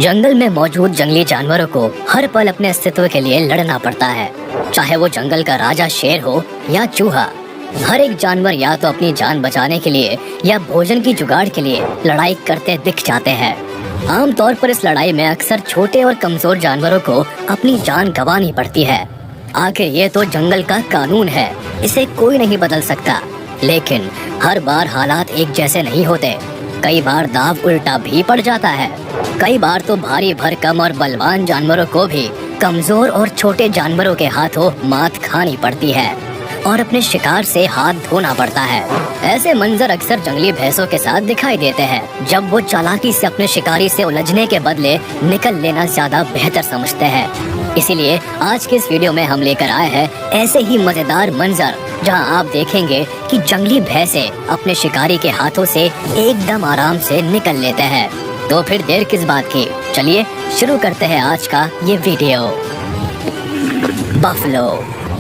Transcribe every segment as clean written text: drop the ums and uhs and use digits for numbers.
जंगल में मौजूद जंगली जानवरों को हर पल अपने अस्तित्व के लिए लड़ना पड़ता है, चाहे वो जंगल का राजा शेर हो या चूहा। हर एक जानवर या तो अपनी जान बचाने के लिए या भोजन की जुगाड़ के लिए लड़ाई करते दिख जाते हैं। आमतौर पर इस लड़ाई में अक्सर छोटे और कमजोर जानवरों को अपनी जान गंवानी पड़ती है। आखिर ये तो जंगल का कानून है, इसे कोई नहीं बदल सकता। लेकिन हर बार हालात एक जैसे नहीं होते। कई बार दाव उल्टा भी पड़ जाता है। कई बार तो भारी भरकम और बलवान जानवरों को भी कमजोर और छोटे जानवरों के हाथों मात खानी पड़ती है और अपने शिकार से हाथ धोना पड़ता है। ऐसे मंजर अक्सर जंगली भैंसों के साथ दिखाई देते हैं, जब वो चालाकी से अपने शिकारी से उलझने के बदले निकल लेना ज्यादा बेहतर समझते हैं। इसीलिए आज के इस वीडियो में हम लेकर आए हैं ऐसे ही मजेदार मंजर, जहां आप देखेंगे कि जंगली भैंसे अपने शिकारी के हाथों से एकदम आराम से निकल लेते हैं। तो फिर देर किस बात की, चलिए शुरू करते हैं आज का ये वीडियो। बफलो।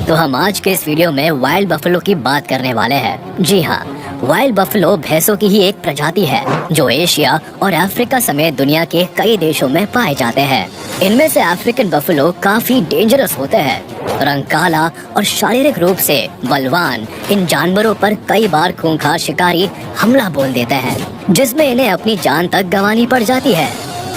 तो हम आज के इस वीडियो में वाइल्ड बफलो की बात करने वाले हैं। जी हाँ, वाइल्ड बफलो भैंसों की ही एक प्रजाति है जो एशिया और अफ्रीका समेत दुनिया के कई देशों में पाए जाते हैं। इनमें से अफ्रीकन बफलो काफी डेंजरस होते हैं। रंग काला और शारीरिक रूप से बलवान इन जानवरों पर कई बार खूंखार शिकारी हमला बोल देते हैं, जिसमें इन्हें अपनी जान तक गंवानी पड़ जाती है।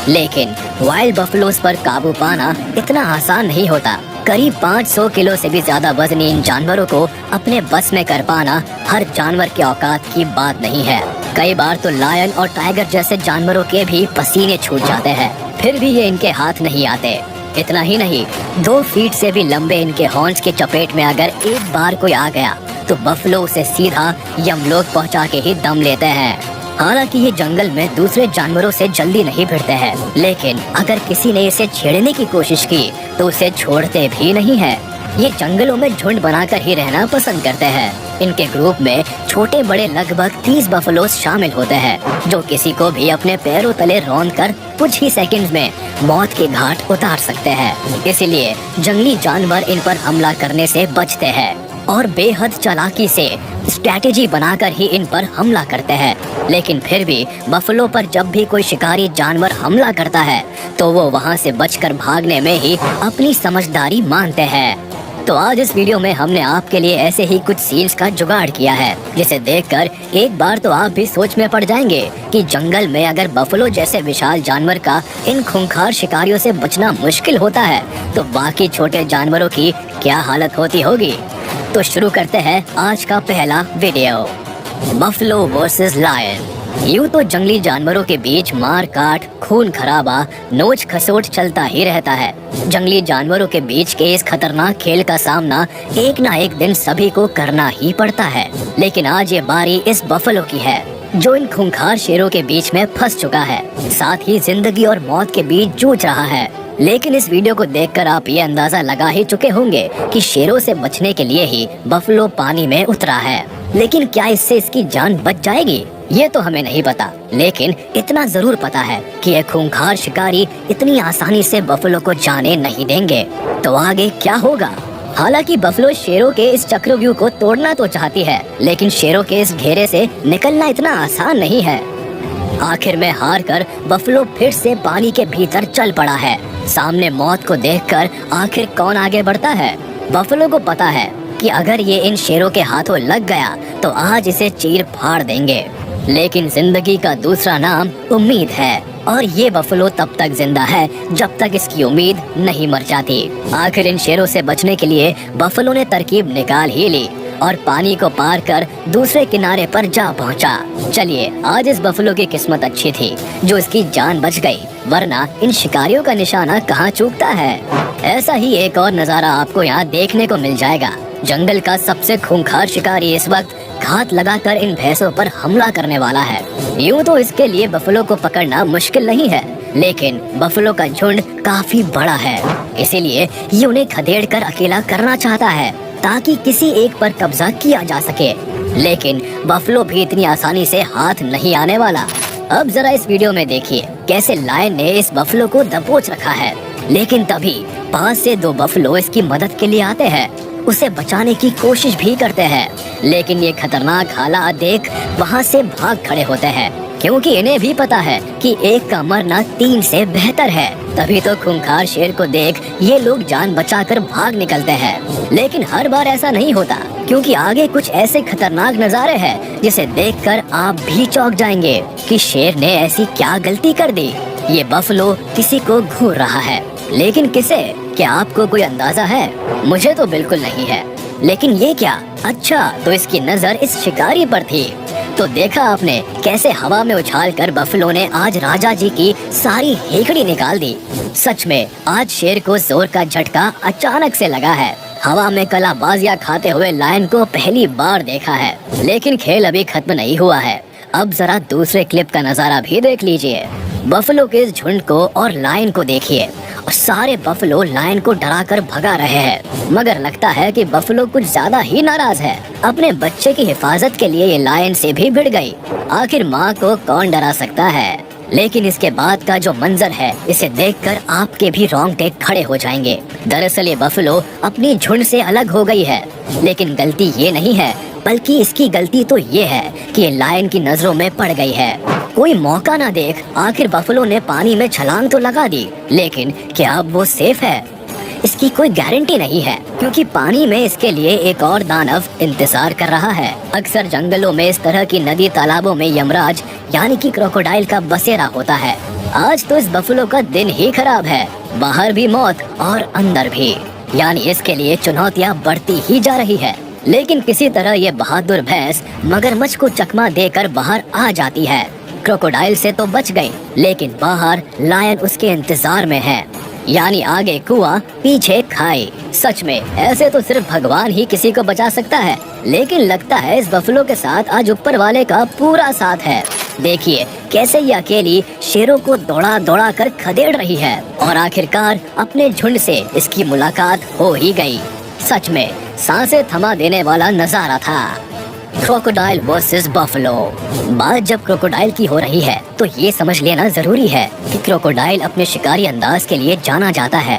लेकिन वाइल्ड बफलोज पर काबू पाना इतना आसान नहीं होता। करीब 500 किलो से भी ज्यादा वजनी इन जानवरों को अपने बस में कर पाना हर जानवर के औकात की बात नहीं है। कई बार तो लायन और टाइगर जैसे जानवरों के भी पसीने छूट जाते हैं, फिर भी ये इनके हाथ नहीं आते। इतना ही नहीं, 2 फीट से भी लंबे इनके हॉर्न्स के चपेट में अगर एक बार कोई आ गया तो बफलो उसे सीधा यमलोक पहुंचा के ही दम लेते हैं। हालांकि ये जंगल में दूसरे जानवरों से जल्दी नहीं भिड़ते हैं, लेकिन अगर किसी ने इसे छेड़ने की कोशिश की तो उसे छोड़ते भी नहीं है। ये जंगलों में झुंड बनाकर ही रहना पसंद करते हैं। इनके ग्रुप में छोटे बड़े लगभग 30 बफलोज शामिल होते हैं, जो किसी को भी अपने पैरों तले रौंदकर कुछ ही सेकंड्स में मौत के घाट उतार सकते हैं। इसीलिए जंगली जानवर इन पर हमला करने से बचते हैं और बेहद चालाकी से स्ट्रैटेजी बनाकर ही इन पर हमला करते हैं। लेकिन फिर भी बफलो पर जब भी कोई शिकारी जानवर हमला करता है तो वो वहाँ से बचकर भागने में ही अपनी समझदारी मानते हैं। तो आज इस वीडियो में हमने आपके लिए ऐसे ही कुछ सीन्स का जुगाड़ किया है, जिसे देखकर एक बार तो आप भी सोच में पड़ जाएंगे कि जंगल में अगर बफलो जैसे विशाल जानवर का इन खूंखार शिकारियों से बचना मुश्किल होता है तो बाकी छोटे जानवरों की क्या हालत होती होगी। तो शुरू करते हैं आज का पहला वीडियो, बफलो वर्सेस लायन। यूं तो जंगली जानवरों के बीच मार काट, खून खराबा, नोच खसोट चलता ही रहता है। जंगली जानवरों के बीच के इस खतरनाक खेल का सामना एक ना एक दिन सभी को करना ही पड़ता है। लेकिन आज ये बारी इस बफलो की है, जो इन खूंखार शेरों के बीच में फंस चुका है, साथ ही जिंदगी और मौत के बीच जूझ रहा है। लेकिन इस वीडियो को देखकर आप ये अंदाजा लगा ही चुके होंगे कि शेरों से बचने के लिए ही बफलो पानी में उतरा है। लेकिन क्या इससे इसकी जान बच जाएगी, ये तो हमें नहीं पता। लेकिन इतना जरूर पता है कि ये खूंखार शिकारी इतनी आसानी से बफलो को जाने नहीं देंगे। तो आगे क्या होगा? हालांकि बफलो शेरों के इस चक्रव्यूह को तोड़ना तो चाहती है, लेकिन शेरों के इस घेरे से निकलना इतना आसान नहीं है। आखिर में हार कर बफलो फिर से पानी के भीतर चल पड़ा है। सामने मौत को देखकर आखिर कौन आगे बढ़ता है? बफलो को पता है कि अगर ये इन शेरों के हाथों लग गया तो आज इसे चीर फाड़ देंगे। लेकिन जिंदगी का दूसरा नाम उम्मीद है, और ये बफलो तब तक जिंदा है जब तक इसकी उम्मीद नहीं मर जाती। आखिर इन शेरों से बचने के लिए बफलो ने तरकीब निकाल ही ली और पानी को पार कर दूसरे किनारे पर जा पहुंचा। चलिए, आज इस बफलो की किस्मत अच्छी थी जो इसकी जान बच गई, वरना इन शिकारियों का निशाना कहाँ चूकता है। ऐसा ही एक और नजारा आपको यहाँ देखने को मिल जाएगा। जंगल का सबसे खूंखार शिकारी इस वक्त घात लगाकर इन भैंसों पर हमला करने वाला है। यूं तो इसके लिए बफलो को पकड़ना मुश्किल नहीं है, लेकिन बफलो का झुंड काफी बड़ा है, इसीलिए ये उन्हें खदेड़ कर अकेला करना चाहता है ताकि किसी एक पर कब्जा किया जा सके। लेकिन बफलो भी इतनी आसानी से हाथ नहीं आने वाला। अब जरा इस वीडियो में देखिए कैसे लायन ने इस बफलो को दबोच रखा है। लेकिन तभी पास से 2 बफलो इसकी मदद के लिए आते हैं, उसे बचाने की कोशिश भी करते हैं। लेकिन ये खतरनाक हालात देख वहाँ से भाग खड़े होते हैं, क्योंकि इन्हें भी पता है कि एक का मरना 3 से बेहतर है। तभी तो खूंखार शेर को देख ये लोग जान बचाकर भाग निकलते हैं। लेकिन हर बार ऐसा नहीं होता, क्योंकि आगे कुछ ऐसे खतरनाक नज़ारे हैं जिसे देखकर आप भी चौंक जाएंगे कि शेर ने ऐसी क्या गलती कर दी। ये बफलो किसी को घूर रहा है, लेकिन किसे? क्या आपको कोई अंदाजा है? मुझे तो बिल्कुल नहीं है। लेकिन ये क्या? अच्छा, तो इसकी नजर इस शिकारी पर थी। तो देखा आपने कैसे हवा में उछालकर बफलो ने आज राजा जी की सारी हेकड़ी निकाल दी। सच में आज शेर को जोर का झटका अचानक से लगा है। हवा में कलाबाजियां खाते हुए लायन को पहली बार देखा है। लेकिन खेल अभी खत्म नहीं हुआ है। अब जरा दूसरे क्लिप का नजारा भी देख लीजिए। बफलो के इस झुंड को और लायन को देखिए। और सारे बफलो लायन को डराकर भगा रहे हैं, मगर लगता है कि बफलो कुछ ज्यादा ही नाराज है। अपने बच्चे की हिफाजत के लिए ये लायन से भी भिड़ गई। आखिर माँ को कौन डरा सकता है? लेकिन इसके बाद का जो मंजर है, इसे देखकर आपके भी रोंगटे खड़े हो जाएंगे। दरअसल ये बफलो अपनी झुंड से अलग हो गई है, लेकिन गलती ये नहीं है, बल्कि इसकी गलती तो ये है कि ये लायन की नजरों में पड़ गई है। कोई मौका ना देख आखिर बफलो ने पानी में छलांग तो लगा दी, लेकिन क्या अब वो सेफ है? इसकी कोई गारंटी नहीं है, क्योंकि पानी में इसके लिए एक और दानव इंतजार कर रहा है। अक्सर जंगलों में इस तरह की नदी तालाबों में यमराज यानी कि क्रोकोडाइल का बसेरा होता है। आज तो इस बफलो का दिन ही खराब है। बाहर भी मौत और अंदर भी, यानी इसके लिए चुनौतियाँ बढ़ती ही जा रही है। लेकिन किसी तरह ये बहादुर भैंस मगरमच्छ को चकमा देकर बाहर आ जाती है। क्रोकोडाइल से तो बच गई, लेकिन बाहर लायन उसके इंतजार में है। यानी आगे कुआं पीछे खाई। सच में ऐसे तो सिर्फ भगवान ही किसी को बचा सकता है, लेकिन लगता है इस बफलो के साथ आज ऊपर वाले का पूरा साथ है। देखिए कैसे ये अकेली शेरों को दौड़ा दौड़ा कर खदेड़ रही है, और आखिरकार अपने झुंड से इसकी मुलाकात हो ही गई। सच में सांसें थमा देने वाला नजारा था। Crocodile versus buffalo. बात जब क्रोकोडाइल की हो रही है तो ये समझ लेना जरूरी है कि क्रोकोडाइल अपने शिकारी अंदाज के लिए जाना जाता है।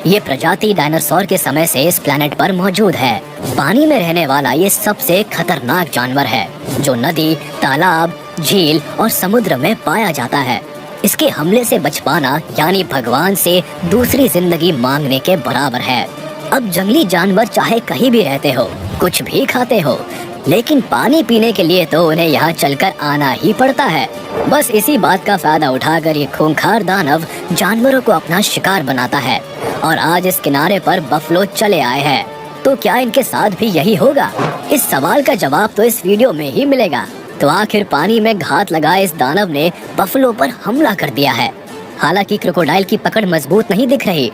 ये प्रजाति डायनासोर के समय से इस प्लेनेट पर मौजूद है। पानी में रहने वाला ये सबसे खतरनाक जानवर है, जो नदी, तालाब, झील और समुद्र में पाया जाता है। इसके हमले से बच पाना यानी भगवान से दूसरी जिंदगी मांगने के बराबर है। अब जंगली जानवर चाहे कहीं भी रहते हो, कुछ भी खाते हो, लेकिन पानी पीने के लिए तो उन्हें यहाँ चलकर आना ही पड़ता है। बस इसी बात का फायदा उठाकर ये खूंखार दानव जानवरों को अपना शिकार बनाता है, और आज इस किनारे पर बफलो चले आए हैं। तो क्या इनके साथ भी यही होगा? इस सवाल का जवाब तो इस वीडियो में ही मिलेगा। तो आखिर पानी में घात लगाए इस दानव ने बफलो पर हमला कर दिया है। हालांकि क्रोकोडाइल की पकड़ मजबूत नहीं दिख रही,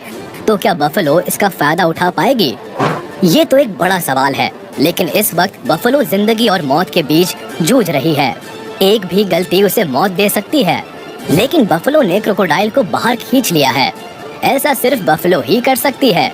तो क्या बफलो इसका फायदा उठा पाएगी? ये तो एक बड़ा सवाल है। लेकिन इस वक्त बफलो जिंदगी और मौत के बीच जूझ रही है। एक भी गलती उसे मौत दे सकती है। लेकिन बफलो ने क्रोकोडाइल को बाहर खींच लिया है। ऐसा सिर्फ बफलो ही कर सकती है।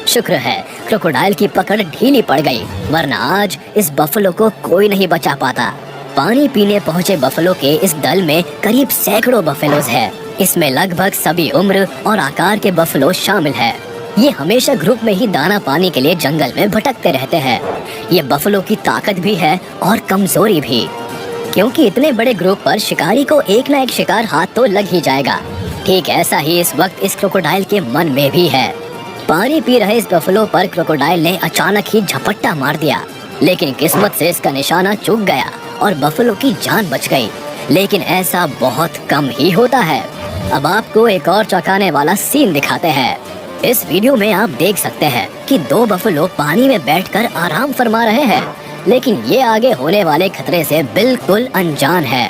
शुक्र है क्रोकोडाइल की पकड़ ढीली पड़ गई, वरना आज इस बफलो को कोई नहीं बचा पाता। पानी पीने पहुंचे बफलो के इस दल में करीब सैकड़ों बफेलोज है। इसमें लगभग सभी उम्र और आकार के बफलो शामिल है। ये हमेशा ग्रुप में ही दाना पानी के लिए जंगल में भटकते रहते हैं। ये बफलो की ताकत भी है और कमजोरी भी, क्योंकि इतने बड़े ग्रुप पर शिकारी को एक न एक शिकार हाथ तो लग ही जाएगा। ठीक ऐसा ही इस वक्त इस क्रोकोडाइल के मन में भी है। पानी पी रहे इस बफलो पर क्रोकोडाइल ने अचानक ही झपट्टा मार दिया, लेकिन किस्मत से इसका निशाना चूक गया और बफलो की जान बच गई। लेकिन ऐसा बहुत कम ही होता है। अब आपको एक और चौंकाने वाला सीन दिखाते हैं। इस वीडियो में आप देख सकते हैं कि 2 बफलो पानी में बैठकर आराम फरमा रहे हैं, लेकिन ये आगे होने वाले खतरे से बिल्कुल अनजान है।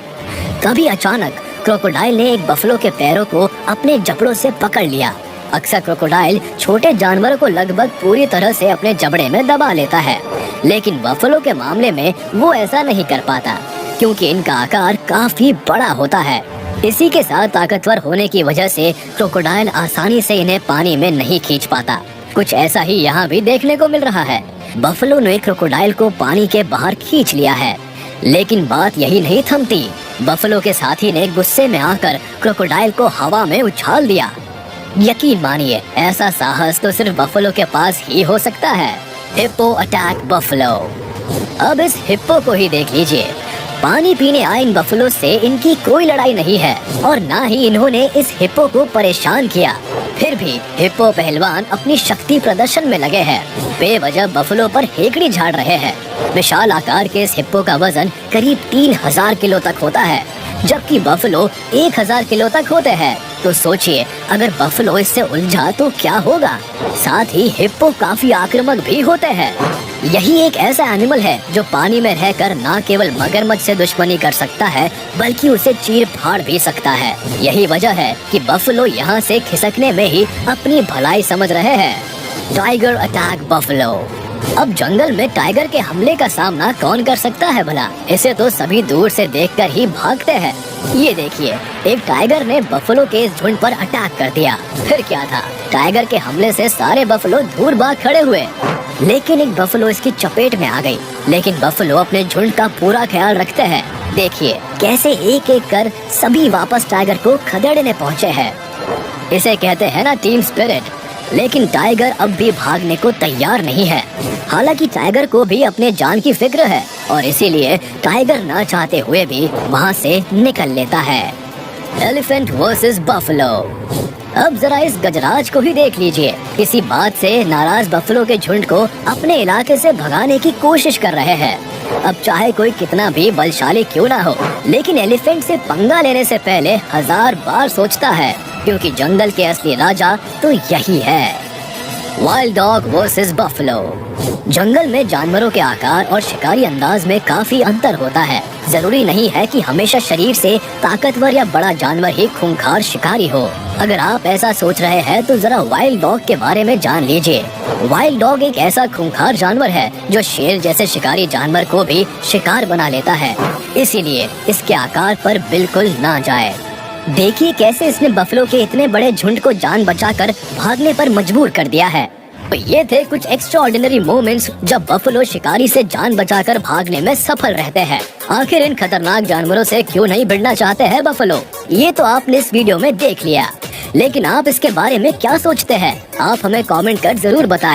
तभी अचानक क्रोकोडाइल ने एक बफलो के पैरों को अपने जबड़ों से पकड़ लिया। अक्सर क्रोकोडाइल छोटे जानवरों को लगभग पूरी तरह से अपने जबड़े में दबा लेता है, लेकिन बफलो के मामले में वो ऐसा नहीं कर पाता, क्योंकि इनका आकार काफी बड़ा होता है। इसी के साथ ताकतवर होने की वजह से क्रोकोडाइल आसानी से इन्हें पानी में नहीं खींच पाता। कुछ ऐसा ही यहाँ भी देखने को मिल रहा है। बफलो ने क्रोकोडाइल को पानी के बाहर खींच लिया है, लेकिन बात यही नहीं थमती। बफलो के साथी ने गुस्से में आकर क्रोकोडाइल को हवा में उछाल दिया। यकीन मानिए, ऐसा साहस तो सिर्फ बफलो के पास ही हो सकता है। Hippo attack buffalo. अब इस हिप्पो को ही देख लीजिए। पानी पीने आए इन बफलो से इनकी कोई लड़ाई नहीं है और ना ही इन्होंने इस हिप्पो को परेशान किया। फिर भी हिप्पो पहलवान अपनी शक्ति प्रदर्शन में लगे हैं। बेवजह बफलो पर हेकड़ी झाड़ रहे हैं। विशाल आकार के इस हिप्पो का वजन करीब 3000 किलो तक होता है, जबकि बफलो 1000 किलो तक होते हैं। तो सोचिए, अगर बफलो इससे उलझा तो क्या होगा। साथ ही हिप्पो काफी आक्रामक भी होते हैं। यही एक ऐसा एनिमल है जो पानी में रहकर न केवल मगरमच्छ से दुश्मनी कर सकता है, बल्कि उसे चीर फाड़ भी सकता है। यही वजह है कि बफलो यहाँ से खिसकने में ही अपनी भलाई समझ रहे हैं। Tiger attack buffalo. अब जंगल में टाइगर के हमले का सामना कौन कर सकता है भला। इसे तो सभी दूर से देखकर ही भागते हैं। ये देखिए, एक टाइगर ने बफलो के इस झुंड पर अटैक कर दिया। फिर क्या था, टाइगर के हमले से सारे बफलो दूर भाग खड़े हुए, लेकिन एक बफलो इसकी चपेट में आ गई। लेकिन बफलो अपने झुंड का पूरा ख्याल रखते हैं। देखिए कैसे एक एक कर सभी वापस टाइगर को खदेड़ने पहुँचे हैं। इसे कहते हैं ना टीम स्पिरिट। लेकिन टाइगर अब भी भागने को तैयार नहीं है। हालांकि टाइगर को भी अपने जान की फिक्र है और इसीलिए टाइगर ना चाहते हुए भी वहाँ से निकल लेता है। Elephant versus buffalo. अब जरा इस गजराज को ही देख लीजिए। किसी बात से नाराज बफलो के झुंड को अपने इलाके से भगाने की कोशिश कर रहे हैं। अब चाहे कोई कितना भी बलशाली क्यों ना हो, लेकिन एलिफेंट से पंगा लेने से पहले 1000 बार सोचता है, क्योंकि जंगल के असली राजा तो यही है। Wild dog versus buffalo. जंगल में जानवरों के आकार और शिकारी अंदाज में काफी अंतर होता है। जरूरी नहीं है कि हमेशा शरीर से ताकतवर या बड़ा जानवर ही खूंखार शिकारी हो। अगर आप ऐसा सोच रहे हैं तो जरा वाइल्ड डॉग के बारे में जान लीजिए। वाइल्ड डॉग एक ऐसा खूंखार जानवर है जो शेर जैसे शिकारी जानवर को भी शिकार बना लेता है। इसीलिए इसके आकार पर बिल्कुल ना जाए। देखिए कैसे इसने बफलो के इतने बड़े झुंड को जान बचाकर भागने पर मजबूर कर दिया है। तो ये थे कुछ एक्स्ट्राऑर्डिनरी मोमेंट्स जब बफलो शिकारी से जान बचाकर भागने में सफल रहते हैं। आखिर इन खतरनाक जानवरों से क्यों नहीं भिड़ना चाहते हैं बफलो, ये तो आपने इस वीडियो में देख लिया। लेकिन आप इसके बारे में क्या सोचते हैं, आप हमें कमेंट कर जरूर बताएं।